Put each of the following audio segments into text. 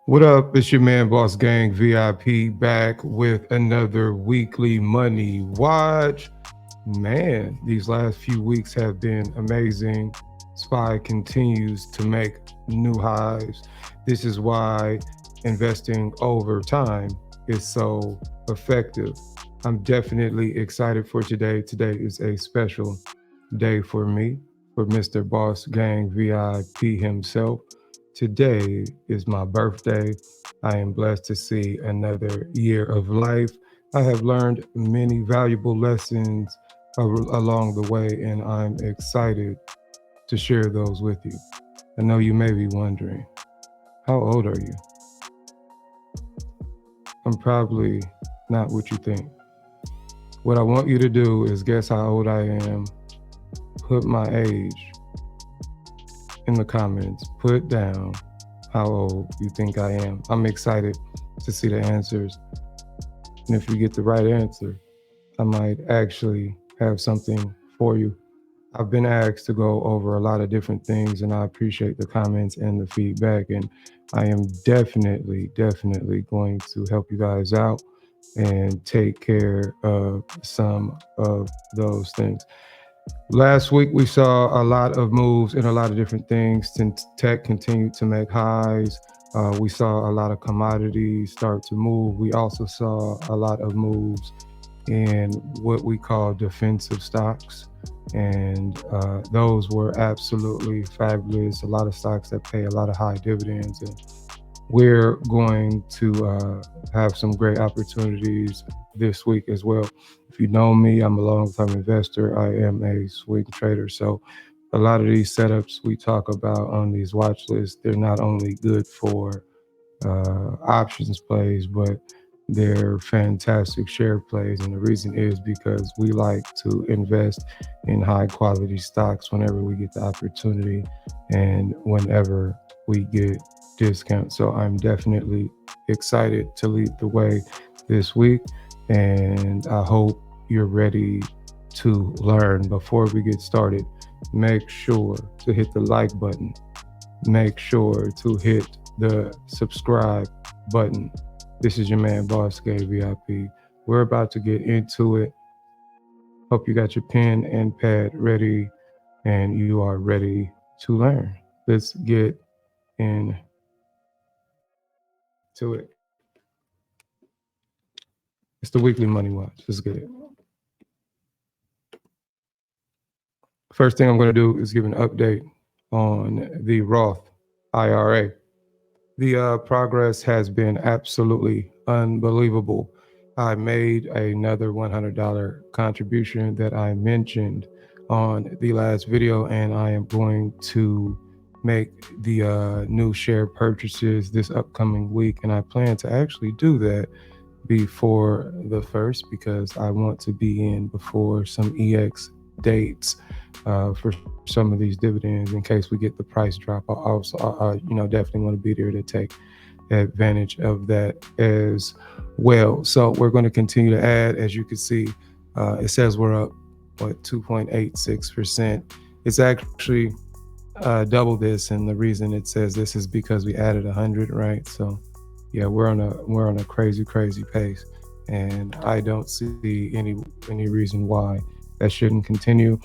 What up? It's your man, Boss Gang VIP, back with another weekly money watch. Man, these last few weeks have been amazing. SPY continues to make new highs. This is why investing over time is so effective. I'm definitely excited for today. Today is a special day for me, for Mr. Boss Gang VIP himself. Today is my birthday. I am blessed to see another year of life. I have learned many valuable lessons along the way, and I'm excited to share those with you. I know you may be wondering, how old are you? I'm probably not what you think. What I want you to do is guess how old I am, put my age in the comments, put down how old you think I am. I'm excited to see the answers. And if you get the right answer, I might actually have something for you. I've been asked to go over a lot of different things, and I appreciate the comments and the feedback. And I am definitely going to help you guys out and take care of some of those things. Last week, we saw a lot of moves in a lot of different things. Tech continued to make highs. We saw a lot of commodities start to move. We also saw a lot of moves in what we call defensive stocks. And those were absolutely fabulous. A lot of stocks that pay a lot of high dividends. And we're going to have some great opportunities this week as well. If you know me, I'm a long-term investor. I am a swing trader. So a lot of these setups we talk about on these watch lists, they're not only good for options plays, but they're fantastic share plays. And the reason is because we like to invest in high quality stocks whenever we get the opportunity and whenever we get discounts. So I'm definitely excited to lead the way this week. And I hope you're ready to learn. Before we get started, make sure to hit the like button. Make sure to hit the subscribe button. This is your man, Boss Gay VIP. We're about to get into it. Hope you got your pen and pad ready and you are ready to learn. Let's get into it. It's the weekly money watch. Let's get it. First thing I'm going to do is give an update on the Roth IRA. The progress has been absolutely unbelievable. I made another $100 contribution that I mentioned on the last video, and I am going to make the new share purchases this upcoming week. And I plan to actually do that before the first because I want to be in before some EX dates for some of these dividends in case we get the price drop. I also, definitely want to be there to take advantage of that as well. So we're going to continue to add. As you can see, it says we're up 2.86%. It's actually double this, and the reason it says this is because we added 100, right? So yeah, we're on a crazy pace, and I don't see any reason why that shouldn't continue.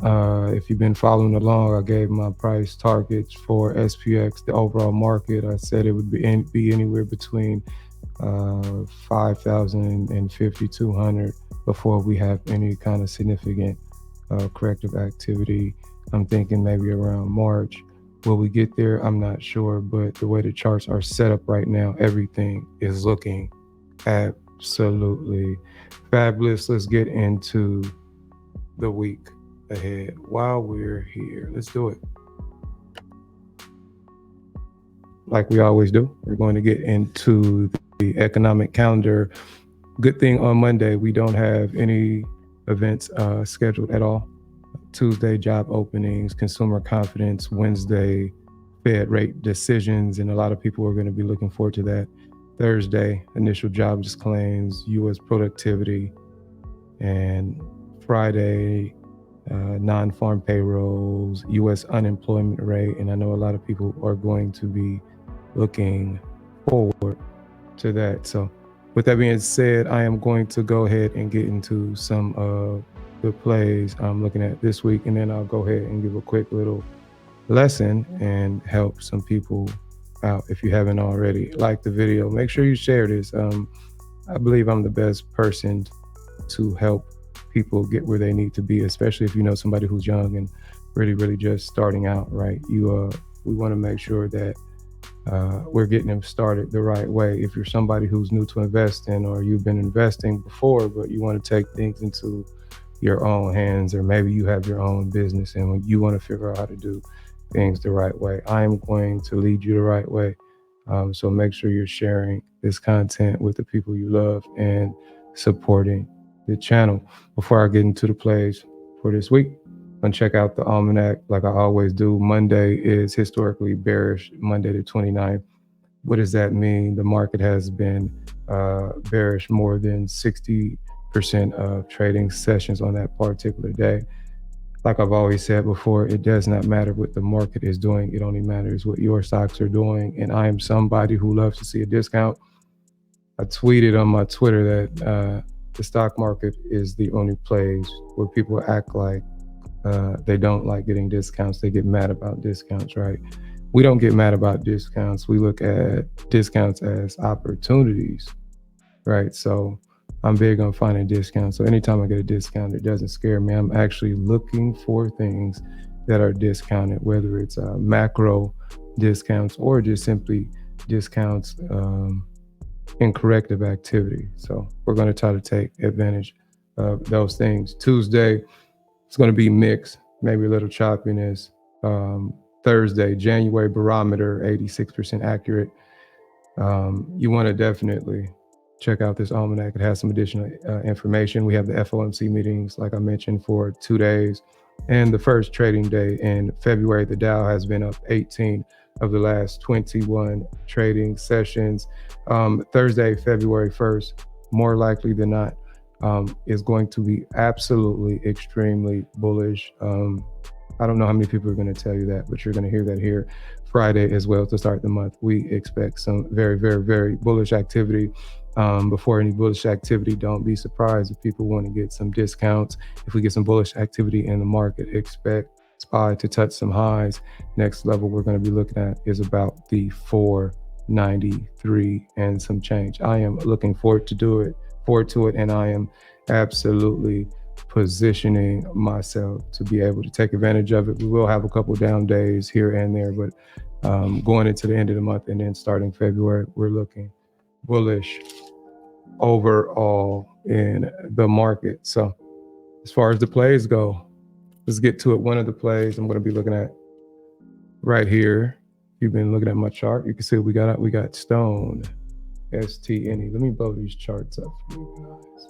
If you've been following along, I gave my price targets for SPX, the overall market. I said it would be anywhere between 5,000 and 5,200 before we have any kind of significant corrective activity. I'm thinking maybe around March. Will we get there? I'm not sure, but the way the charts are set up right now, everything is looking absolutely fabulous. Let's get into the week ahead while we're here. Let's do it. Like we always do, we're going to get into the economic calendar. Good thing on Monday, we don't have any events scheduled at all. Tuesday, job openings, consumer confidence. Wednesday, Fed rate decisions, and a lot of people are going to be looking forward to that. Thursday, initial jobs claims, U.S. productivity, and Friday, non-farm payrolls, U.S. unemployment rate. And I know a lot of people are going to be looking forward to that. So with that being said, I am going to go ahead and get into some of the plays I'm looking at this week, and then I'll go ahead and give a quick little lesson and help some people out. If you haven't already liked the video, make sure you share this. I believe I'm the best person to help people get where they need to be, especially if you know somebody who's young and really just starting out, right? We want to make sure that we're getting them started the right way. If you're somebody who's new to investing, or you've been investing before but you want to take things into your own hands, or maybe you have your own business and you want to figure out how to do things the right way, I am going to lead you the right way. So make sure you're sharing this content with the people you love and supporting the channel. Before I get into the plays for this week, I'm gonna check out the almanac like I always do. Monday is historically bearish, Monday the 29th. What does that mean? The market has been bearish more than 60% of trading sessions on that particular day. Like I've always said before, it does not matter what the market is doing. It only matters what your stocks are doing. And I am somebody who loves to see a discount. I tweeted on my Twitter that the stock market is the only place where people act like they don't like getting discounts. They get mad about discounts, right? We don't get mad about discounts. We look at discounts as opportunities, right? So I'm big on finding discounts. So anytime I get a discount, it doesn't scare me. I'm actually looking for things that are discounted, whether it's macro discounts or just simply discounts in corrective activity. So we're going to try to take advantage of those things. Tuesday, it's going to be mixed, maybe a little choppiness. Thursday, January barometer, 86% accurate. You want to definitely check out this almanac. It has some additional information. We have the FOMC meetings, like I mentioned, for 2 days. And the first trading day in February, the Dow has been up 18 of the last 21 trading sessions. Thursday, February 1st, more likely than not, is going to be absolutely extremely bullish. I don't know how many people are going to tell you that, but you're going to hear that here. Friday as well to start the month, we expect some very bullish activity. Before any bullish activity, don't be surprised if people want to get some discounts. If we get some bullish activity in the market, expect SPY to touch some highs. Next level we're going to be looking at is about the 493 and some change. I am looking forward to it, and I am absolutely positioning myself to be able to take advantage of it. We will have a couple down days here and there, but going into the end of the month and then starting February, we're looking bullish overall in the market. So as far as the plays go, let's get to it. One of the plays I'm going to be looking at right here. If you've been looking at my chart, you can see we got Stone STNE. Let me blow these charts up for you guys.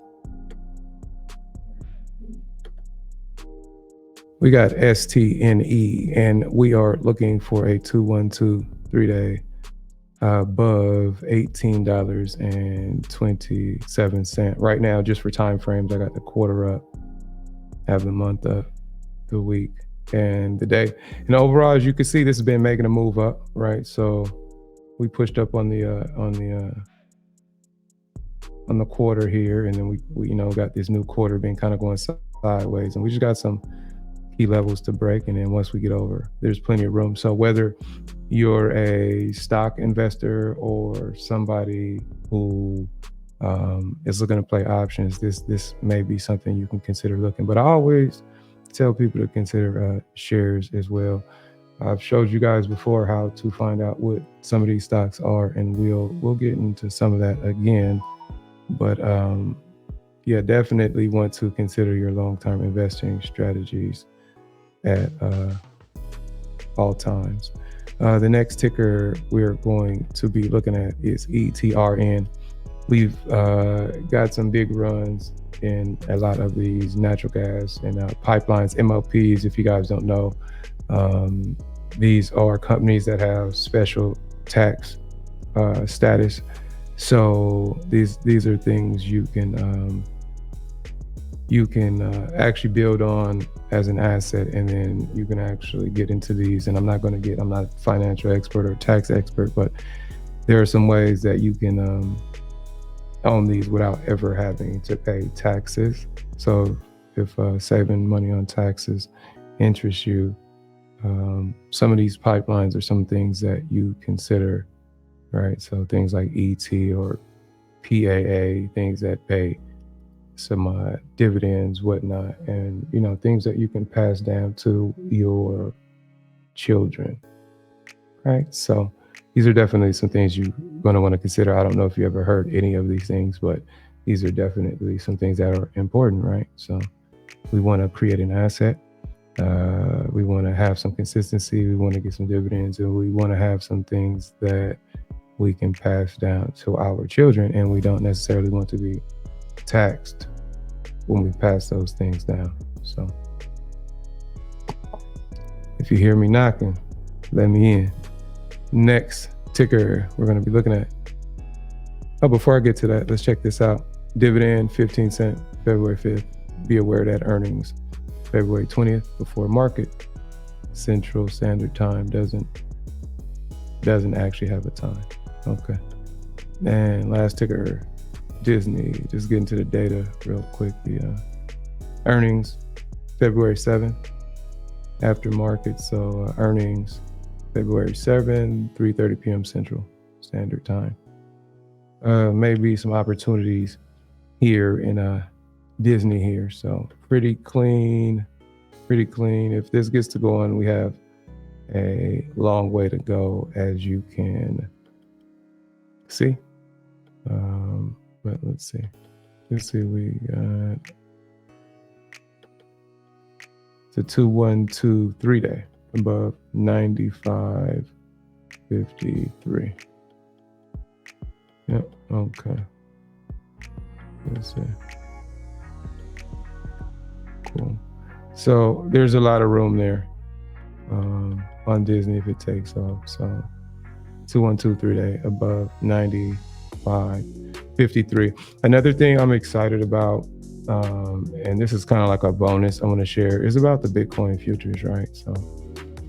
We got STNE, and we are looking for a 212 3-day above $18.27 right now. Just for time frames, I got the quarter up, have the month up, the week, and the day. And overall, as you can see, this has been making a move up, right? So we pushed up on the quarter here, and then we got this new quarter being kind of going sideways, and we just got some key levels to break, and then once we get over, there's plenty of room. So whether you're a stock investor or somebody who is looking to play options, this may be something you can consider looking. But I always tell people to consider shares as well. I've showed you guys before how to find out what some of these stocks are, and we'll get into some of that again. But yeah, definitely want to consider your long-term investing strategies at all times. The next ticker we're going to be looking at is ETRN. We've got some big runs in a lot of these natural gas and pipelines, MLPs. If you guys don't know, these are companies that have special tax status. So these are things you can actually build on as an asset, and then you can actually get into these. And I'm not a financial expert or tax expert, but There are some ways that you can own these without ever having to pay taxes. So if saving money on taxes interests you, some of these pipelines are some things that you consider, right? So things like ET or PAA, things that pay some dividends, whatnot, and things that you can pass down to your children, right? So these are definitely some things you're going to want to consider. I don't know if you ever heard any of these things, but these are definitely some things that are important, right? So we want to create an asset. We want to have some consistency. We want to get some dividends, and we want to have some things that we can pass down to our children, and we don't necessarily want to be taxed when we pass those things down. So if you hear me knocking, let me in. Next ticker we're going to be looking at. Oh, before I get to that, let's check this out. Dividend 15 cent, February 5th. Be aware that earnings February 20th before market. Central Standard Time doesn't actually have a time. Okay. And last ticker, Disney. Just getting to the data real quick. The earnings February 7th after market. So earnings February 7, 3:30 p.m. Central Standard Time. Maybe some opportunities here in Disney here. So pretty clean. If this gets to go on, we have a long way to go, as you can see. But let's see. We got the 2123 day above 95.53. Yep. Okay. Let's see. Cool. So there's a lot of room there on Disney if it takes off. So 2123 day above 95.53. Another thing I'm excited about, and this is kind of like a bonus I want to share, is about the Bitcoin futures, right? So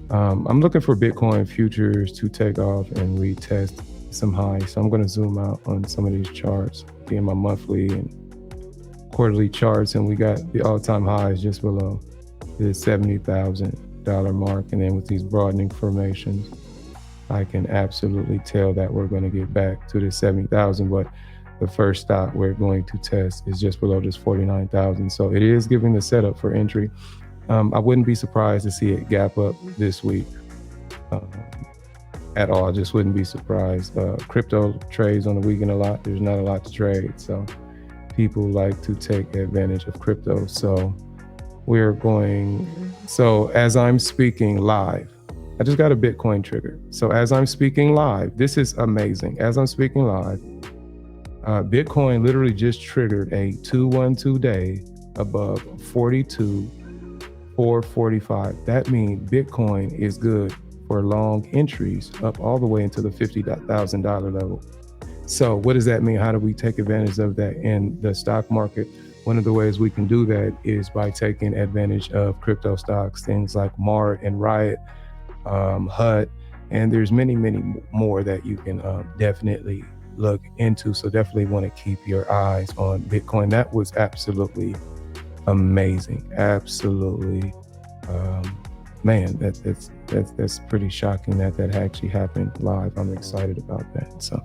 I'm looking for Bitcoin futures to take off and retest some highs. So I'm going to zoom out on some of these charts, being my monthly and quarterly charts, and we got the all-time highs just below the $70,000 mark. And then with these broadening formations, I can absolutely tell that we're going to get back to the 70,000, but the first stop we're going to test is just below this 49,000. So it is giving the setup for entry. I wouldn't be surprised to see it gap up this week at all. I just wouldn't be surprised. Crypto trades on the weekend a lot. There's not a lot to trade, so people like to take advantage of crypto. So so as I'm speaking live, I just got a Bitcoin trigger. So as I'm speaking live, this is amazing. As I'm speaking live, Bitcoin literally just triggered a 212 day above 42,445. That means Bitcoin is good for long entries up all the way into the $50,000 level. So what does that mean? How do we take advantage of that in the stock market? One of the ways we can do that is by taking advantage of crypto stocks, things like Mart and Riot, HUD, and there's many more that you can definitely look into. So definitely want to keep your eyes on Bitcoin. That was absolutely amazing. Absolutely, man. That's pretty shocking that actually happened live. I'm excited about that. So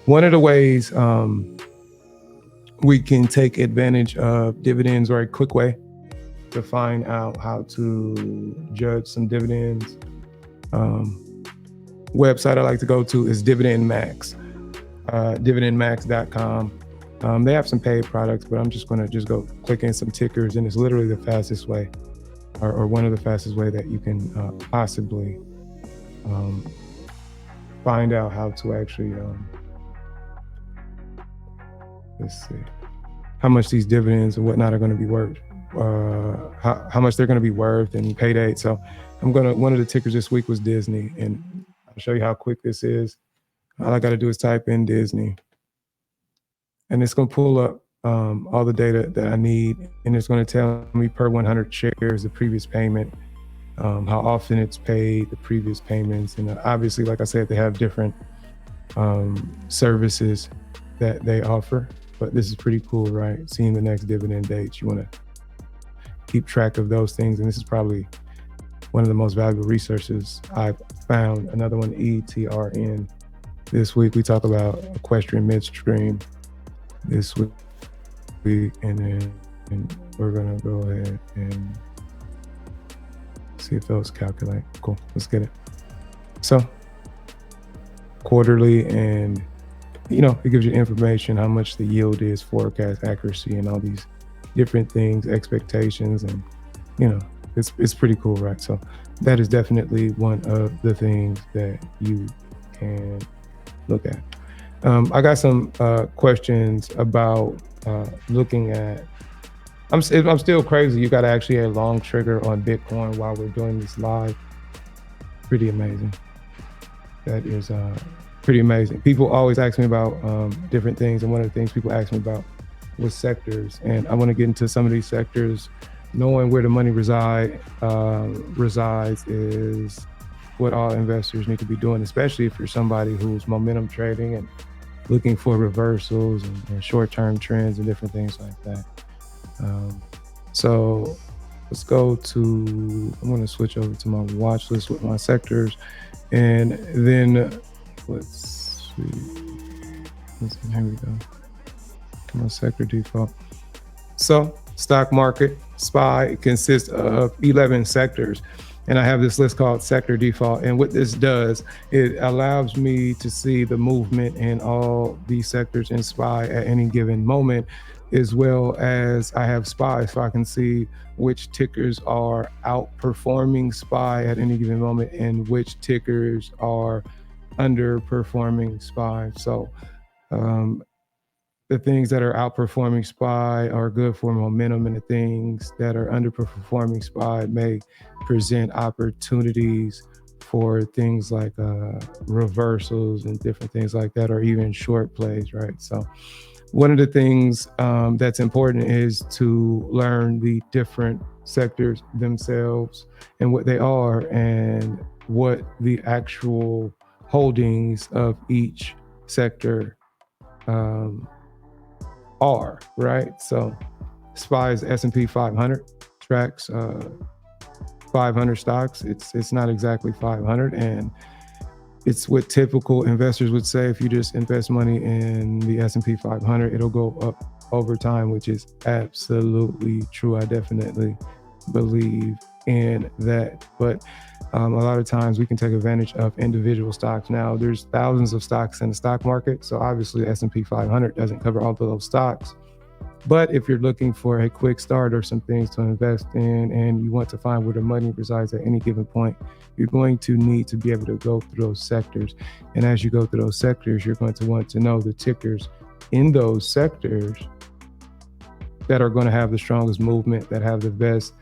one of the ways we can take advantage of dividends, or a quick way to find out how to judge some dividends, website I like to go to is Dividend Max, dividendmax.com. They have some paid products, but I'm just going to go click in some tickers, and it's literally the fastest way, or one of the fastest way that you can possibly find out how to actually let's see how much these dividends and whatnot are going to be worth, how much they're going to be worth, and pay date. So one of the tickers this week was Disney, and I'll show you how quick this is. All I got to do is type in Disney, and it's going to pull up all the data that I need, and it's going to tell me per 100 shares the previous payment, how often it's paid, the previous payments, and obviously, like I said, they have different services that they offer. But this is pretty cool, right? Seeing the next dividend dates. You want to keep track of those things. And this is probably one of the most valuable resources I've found. Another one, ETRN. This week we talk about equestrian midstream this week, and then we're gonna go ahead and see if those calculate. Cool, let's get it. So quarterly, and it gives you information, how much the yield is, forecast accuracy, and all these different things, expectations, and it's pretty cool, right? So that is definitely one of the things that you can look at. I got some questions about looking at. I'm still crazy. You got actually a long trigger on Bitcoin while we're doing this live. Pretty amazing. That is pretty amazing. People always ask me about different things, and one of the things people ask me about was sectors, and I want to get into some of these sectors. Knowing where the money resides is what all investors need to be doing, especially if you're somebody who's momentum trading and looking for reversals and short-term trends and different things like that. So let's go to, I'm going to switch over to my watch list with my sectors, and then let's see, here we go, my sector default. So stock market, SPY, consists of 11 sectors. And I have this list called sector default. And what this does, it allows me to see the movement in all these sectors in SPY at any given moment, as well as I have SPY, so I can see which tickers are outperforming SPY at any given moment and which tickers are underperforming SPY. So the things that are outperforming SPY are good for momentum, and the things that are underperforming SPY may present opportunities for things like reversals and different things like that, or even short plays, right? So one of the things that's important is to learn the different sectors themselves and what they are and what the actual holdings of each sector are, right? So SPY is S&P 500, tracks 500 stocks. It's not exactly 500, and it's what typical investors would say. If you just invest money in the S&P 500, it'll go up over time, which is absolutely true. I definitely believe in that. But a lot of times we can take advantage of individual stocks. Now, there's thousands of stocks in the stock market, so obviously the S&P 500 doesn't cover all of those stocks. But if you're looking for a quick start or some things to invest in, and you want to find where the money resides at any given point, you're going to need to be able to go through those sectors. And as you go through those sectors, you're going to want to know the tickers in those sectors that are going to have the strongest movement, that have the best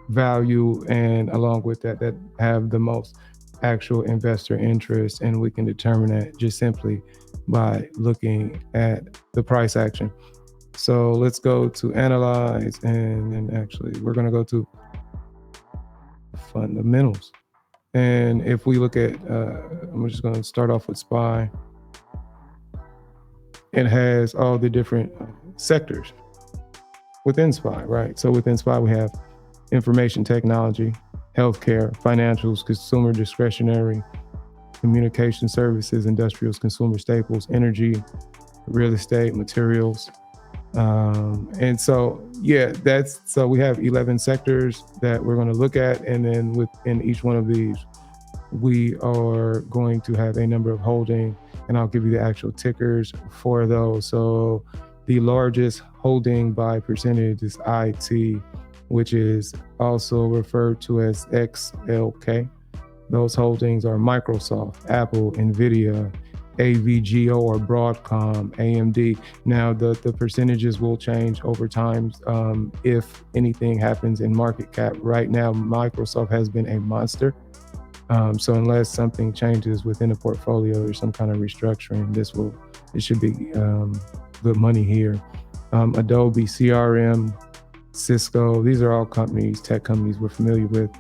value, and along with that have the most actual investor interest. And we can determine that just simply by looking at the price action. So let's go to analyze, and then actually we're going to go to fundamentals. And if we look at, I'm just going to start off with SPY. It has all the different sectors within SPY, right? So within SPY, we have information technology, healthcare, financials, consumer discretionary, communication services, industrials, consumer staples, energy, real estate, materials. And so, yeah, so we have 11 sectors that we're going to look at. And then within each one of these, we are going to have a number of holding, and I'll give you the actual tickers for those. So the largest holding by percentage is IT, which is also referred to as XLK. Those holdings are Microsoft, Apple, NVIDIA, AVGO or Broadcom, AMD. Now, the percentages will change over time if anything happens in market cap. Right now, Microsoft has been a monster. So unless something changes within the portfolio or some kind of restructuring, it should be good money here. Adobe, CRM, Cisco, these are all companies, tech companies we're familiar with.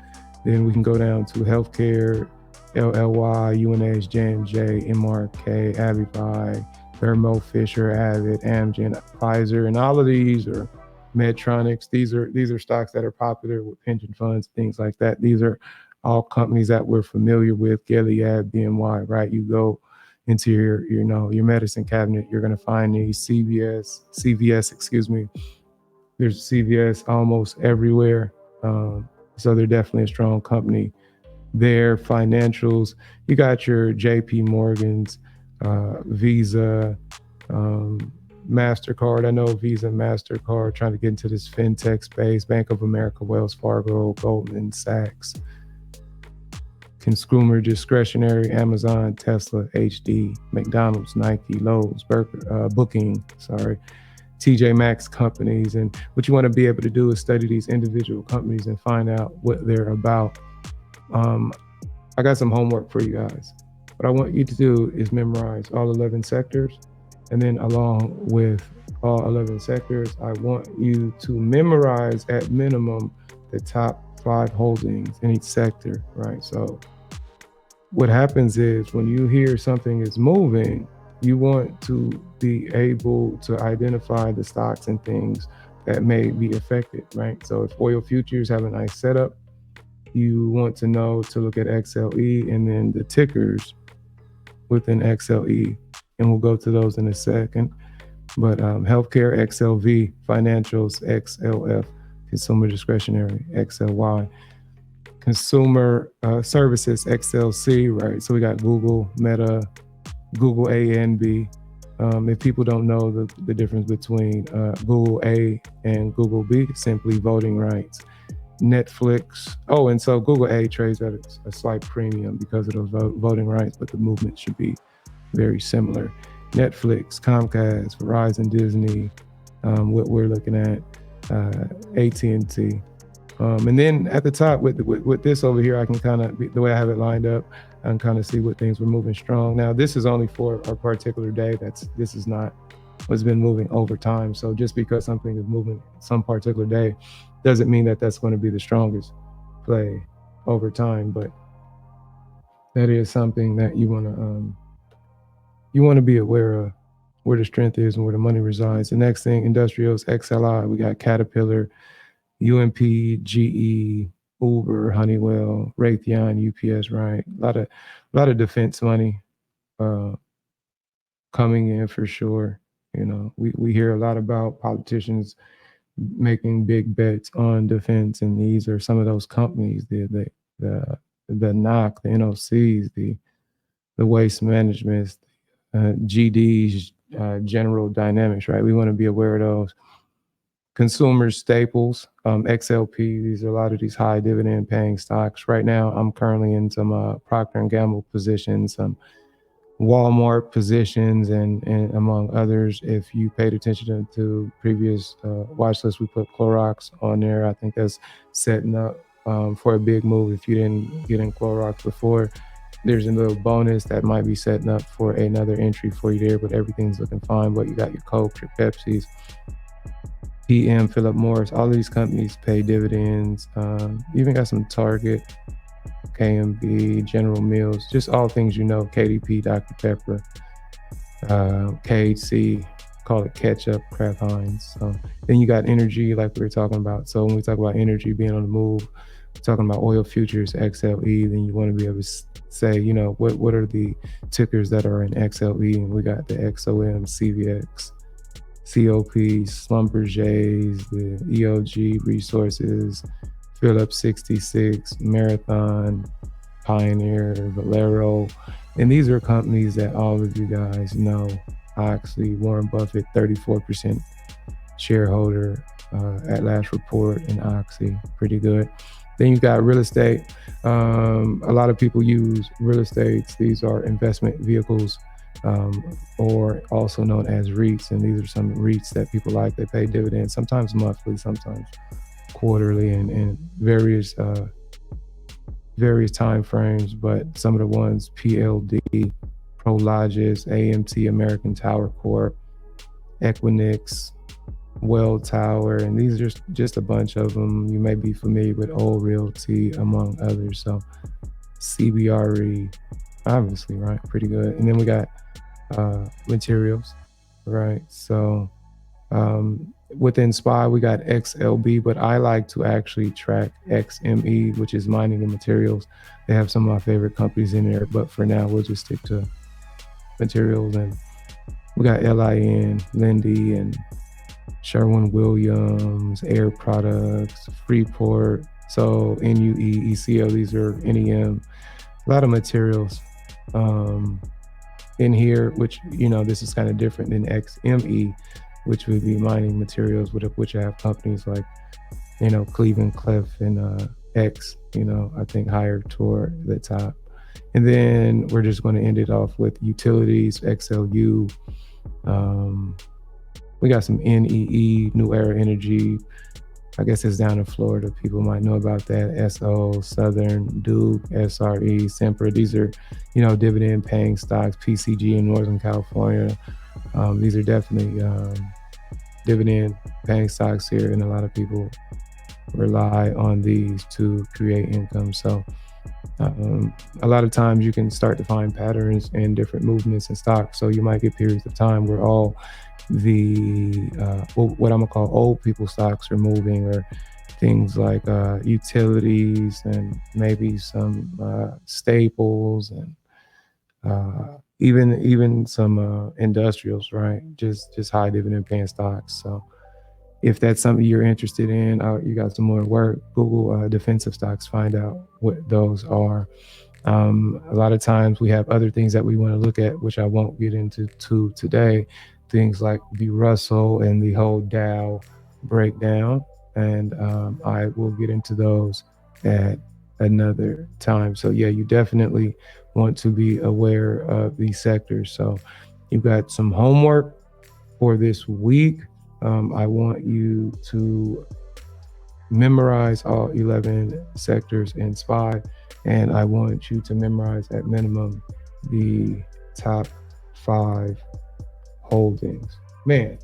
Then we can go down to healthcare, LLY, UNH, J&J, MRK, Avify, Thermo Fisher, Avid, Amgen, Pfizer, and all of these are Medtronics. These are stocks that are popular with pension funds, things like that. These are all companies that we're familiar with. Gilead, BMY, right? You go into your medicine cabinet, you're going to find these CVS, excuse me. There's CVS almost everywhere. So they're definitely a strong company. Their financials, you got your JP Morgans, Visa, MasterCard. I know Visa, MasterCard trying to get into this fintech space. Bank of America, Wells Fargo, Goldman Sachs. Consumer discretionary, Amazon, Tesla, HD, McDonald's, Nike, Lowe's, Booking, TJ Maxx companies. And what you want to be able to do is study these individual companies and find out what they're about. I got some homework for you guys. What I want you to do is memorize all 11 sectors. And then along with all 11 sectors, I want you to memorize at minimum the top 5 holdings in each sector, right? So what happens is when you hear something is moving, you want to be able to identify the stocks and things that may be affected, right? So if oil futures have a nice setup, you want to know to look at XLE and then the tickers within XLE. And we'll go to those in a second. But healthcare, XLV, financials, XLF, consumer discretionary, XLY, consumer services, XLC, right? So we got Google, Meta, Google A and B. If people don't know the difference between Google A and Google B, simply voting rights. Netflix. Oh, and so Google A trades at a slight premium because of those voting rights, but the movement should be very similar. Netflix, Comcast, Verizon, Disney, what we're looking at, AT&T. And then at the top with this over here, I can kind of, the way I have it lined up, I can kind of see what things were moving strong. Now, this is only for a particular day. This is not what's been moving over time. So just because something is moving some particular day doesn't mean that that's going to be the strongest play over time. But that is something that you want to be aware of, where the strength is and where the money resides. The next thing, industrials, XLI, we got Caterpillar, UMP, GE, Uber, Honeywell, Raytheon, UPS, right? A lot of defense money coming in for sure. You know, we hear a lot about politicians making big bets on defense, and these are some of those companies, the NOC, the NOCs, the waste management, GDs, General Dynamics, right? We want to be aware of those. Consumer staples, XLP, these are a lot of these high dividend paying stocks. Right now, I'm currently in some Procter & Gamble positions, some Walmart positions, and among others. If you paid attention to previous watch lists, we put Clorox on there. I think that's setting up for a big move. If you didn't get in Clorox before, there's a little bonus that might be setting up for another entry for you there, but everything's looking fine. But you got your Coke, your Pepsis, PM, Philip Morris, all of these companies pay dividends. You even got some Target, KMB, General Mills, just all things you know, KDP, Dr. Pepper, KHC, call it ketchup, Kraft Heinz. Then you got energy, like we were talking about. So when we talk about energy being on the move, we're talking about oil futures, XLE, then you want to be able to say, you know, what are the tickers that are in XLE? And we got the XOM, CVX, COP, Schlumberger's, the EOG Resources, Phillips 66, Marathon, Pioneer, Valero. And these are companies that all of you guys know. Oxy, Warren Buffett, 34% shareholder at last report in Oxy, pretty good. Then you've got real estate. A lot of people use real estates. These are investment vehicles, or also known as REITs. And these are some REITs that people like. They pay dividends, sometimes monthly, sometimes quarterly, and various time frames. But some of the ones, PLD, Prologis, AMT, American Tower Corp, Equinix, Well Tower, and these are just a bunch of them. You may be familiar with Old Realty, among others. So CBRE, obviously, right? Pretty good. And then we got materials, right? So within SPY, we got XLB, but I like to actually track XME, which is mining and materials. They have some of my favorite companies in there, but for now, we'll just stick to materials. And we got LIN, Lindy, and Sherwin-Williams, Air Products, Freeport, so NUE, ECO, these are NEM, a lot of materials in here, which, this is kind of different than XME, which would be mining materials, which I have companies like, Cleveland Cliff and X, I think higher toward the top. And then we're just going to end it off with utilities, XLU. We got some NEE, New Era Energy. I guess it's down in Florida. People might know about that. SO, Southern, Duke, SRE, Sempra. These are, dividend paying stocks. PCG in Northern California. These are definitely dividend paying stocks here, and a lot of people rely on these to create income. So a lot of times you can start to find patterns and different movements in stocks. So you might get periods of time where all the what I'm gonna call old people stocks are moving, or things like utilities and maybe some staples, and even some industrials, right? Just high dividend paying stocks. So if that's something you're interested in, you got some more work, Google defensive stocks, find out what those are. A lot of times we have other things that we want to look at, which I won't get into today. Things like the Russell and the whole Dow breakdown. And I will get into those at another time. So yeah, you definitely want to be aware of these sectors. So you've got some homework for this week. I want you to memorize all 11 sectors in SPY, and I want you to memorize at minimum the top 5 holdings. Man,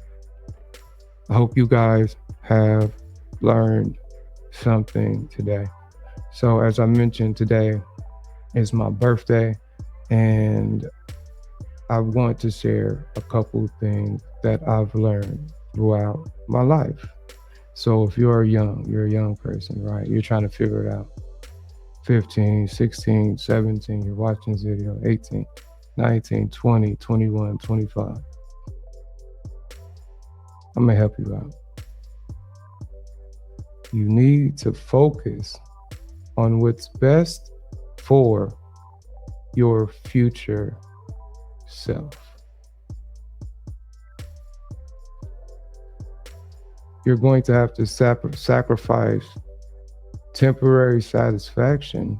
I hope you guys have learned something today. So as I mentioned, today is my birthday, and I want to share a couple things that I've learned throughout my life. So if you're a young person, right? You're trying to figure it out. 15, 16, 17, you're watching this video, 18, 19, 20, 21, 25. I'm gonna help you out. You need to focus on what's best for your future self. You're going to have to sacrifice temporary satisfaction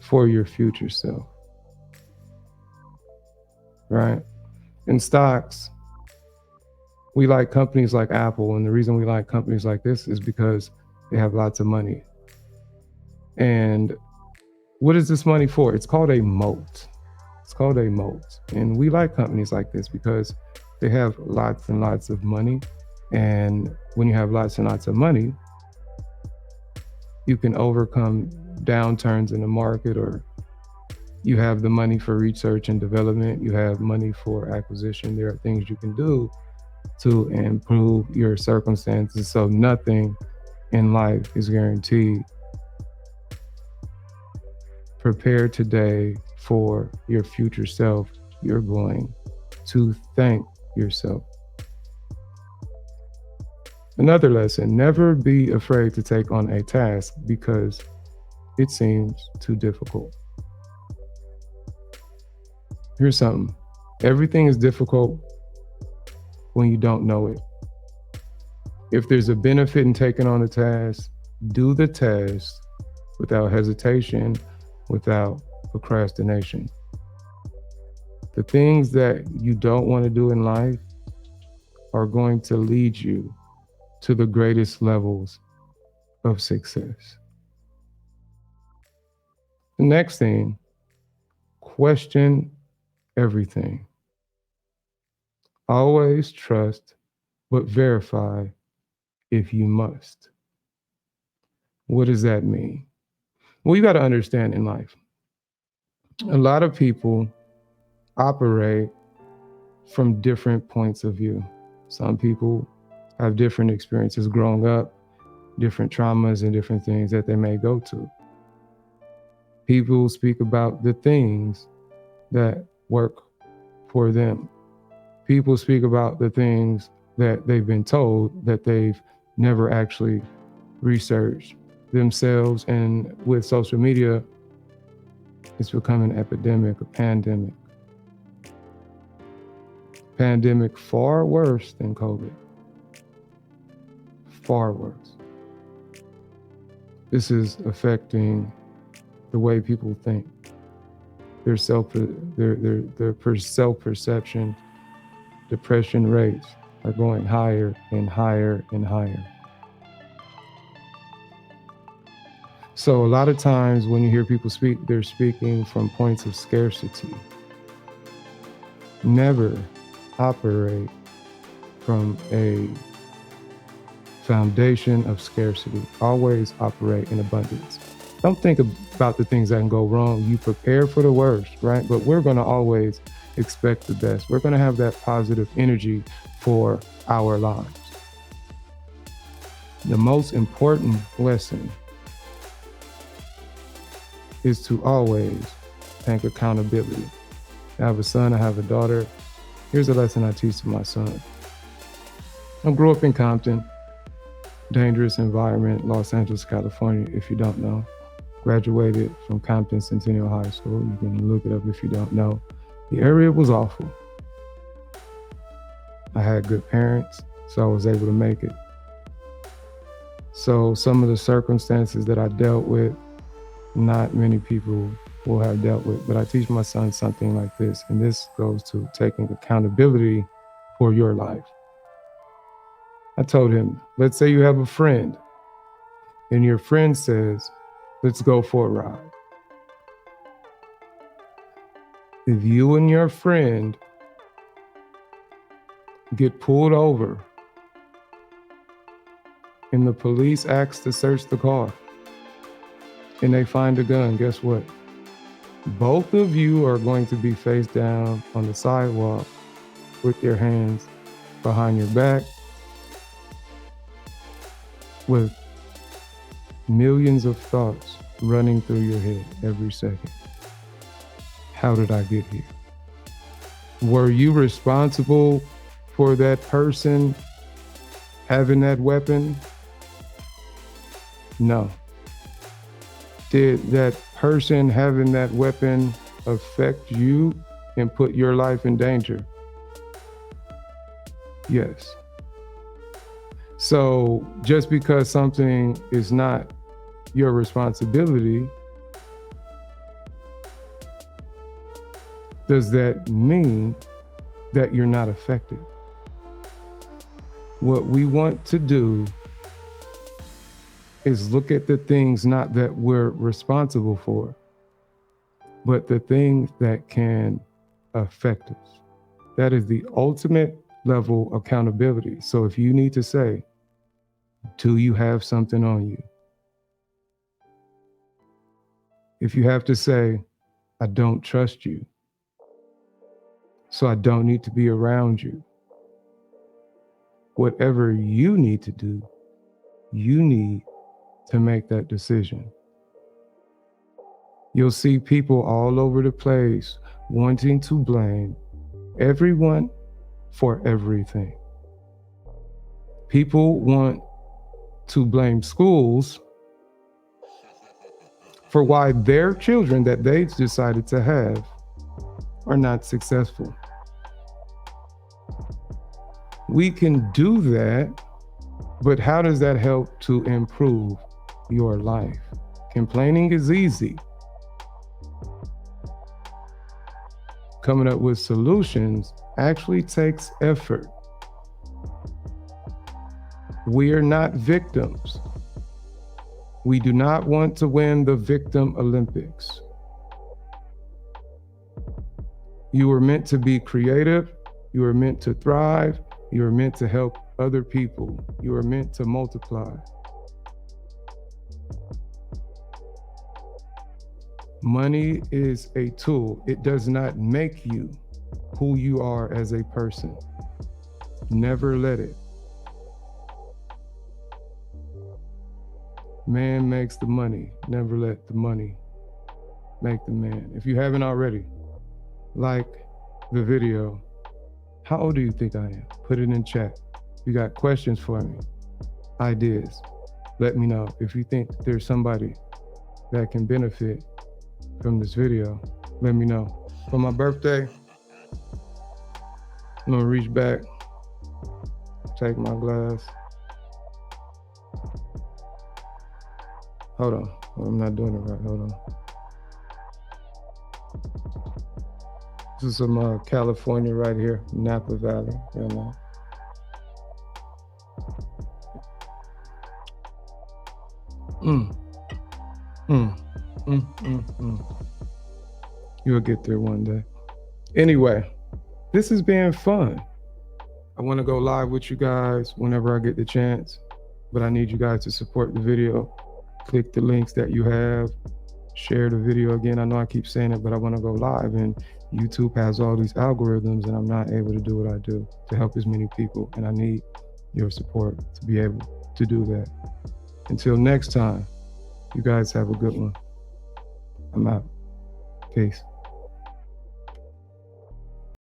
for your future self, right? In stocks, we like companies like Apple, and the reason we like companies like this is because they have lots of money. And what is this money for? It's called a moat. It's called a moat. And we like companies like this because they have lots and lots of money. And when you have lots and lots of money, you can overcome downturns in the market, or you have the money for research and development. You have money for acquisition. There are things you can do to improve your circumstances. So nothing in life is guaranteed. Prepare today for your future self. You're going to thank yourself. Another lesson: never be afraid to take on a task because it seems too difficult. Here's something: everything is difficult when you don't know it. If there's a benefit in taking on a task, do the task without hesitation, without procrastination. The things that you don't want to do in life are going to lead you to the greatest levels of success. The next thing, question everything. Always trust, but verify if you must. What does that mean? Well, you got to understand in life, a lot of people operate from different points of view. Some people have different experiences growing up, different traumas and different things that they may go to. People speak about the things that work for them. People speak about the things that they've been told that they've never actually researched themselves. And with social media, it's become an epidemic, a pandemic. Pandemic far worse than COVID. Far worse. This is affecting the way people think. Their self-perception, depression rates are going higher and higher and higher. So a lot of times when you hear people speak, they're speaking from points of scarcity. Never operate from a foundation of scarcity. Always operate in abundance. Don't think about the things that can go wrong. You prepare for the worst, right? But we're going to always expect the best. We're going to have that positive energy for our lives. The most important lesson is to always take accountability. I have a son, I have a daughter. Here's a lesson I teach to my son. I grew up in Compton, dangerous environment, Los Angeles, California, if you don't know. Graduated from Compton Centennial High School. You can look it up if you don't know. The area was awful. I had good parents, so I was able to make it. So some of the circumstances that I dealt with, not many people will have dealt with, but I teach my son something like this, and this goes to taking accountability for your life. I told him, let's say you have a friend, and your friend says, let's go for a ride. If you and your friend get pulled over and the police ask to search the car and they find a gun, guess what? Both of you are going to be face down on the sidewalk with your hands behind your back with millions of thoughts running through your head every second. How did I get here? Were you responsible for that person having that weapon? No. Did that person having that weapon affect you and put your life in danger? Yes. So just because something is not your responsibility, does that mean that you're not affected? What we want to do is look at the things not that we're responsible for, but the things that can affect us. That is the ultimate level of accountability. So if you need to say, do you have something on you? If you have to say, I don't trust you, so I don't need to be around you. Whatever you need to do, you need to make that decision. You'll see people all over the place wanting to blame everyone for everything. People want to blame schools for why their children that they decided to have are not successful. We can do that, but how does that help to improve your life? Complaining is easy. Coming up with solutions actually takes effort. We are not victims. We do not want to win the victim Olympics. You were meant to be creative. You were meant to thrive. You were meant to help other people. You were meant to multiply. Money is a tool. It does not make you who you are as a person. Never let it. Man makes the money. Never let the money make the man. If you haven't already, like the video. How old do you think I am? Put it in chat. If you got questions for me, ideas, let me know. If you think there's somebody that can benefit from this video, let me know. For my birthday, I'm gonna reach back, take my glass. Hold on, I'm not doing it right, hold on. This is some California right here, Napa Valley, you know. You'll get there one day. Anyway, this has been fun. I want to go live with you guys whenever I get the chance, but I need you guys to support the video. Click the links that you have, share the video. Again, I know I keep saying it, but I want to go live, and YouTube has all these algorithms and I'm not able to do what I do to help as many people, and I need your support to be able to do that. Until next time, you guys have a good one. I'm out. Peace.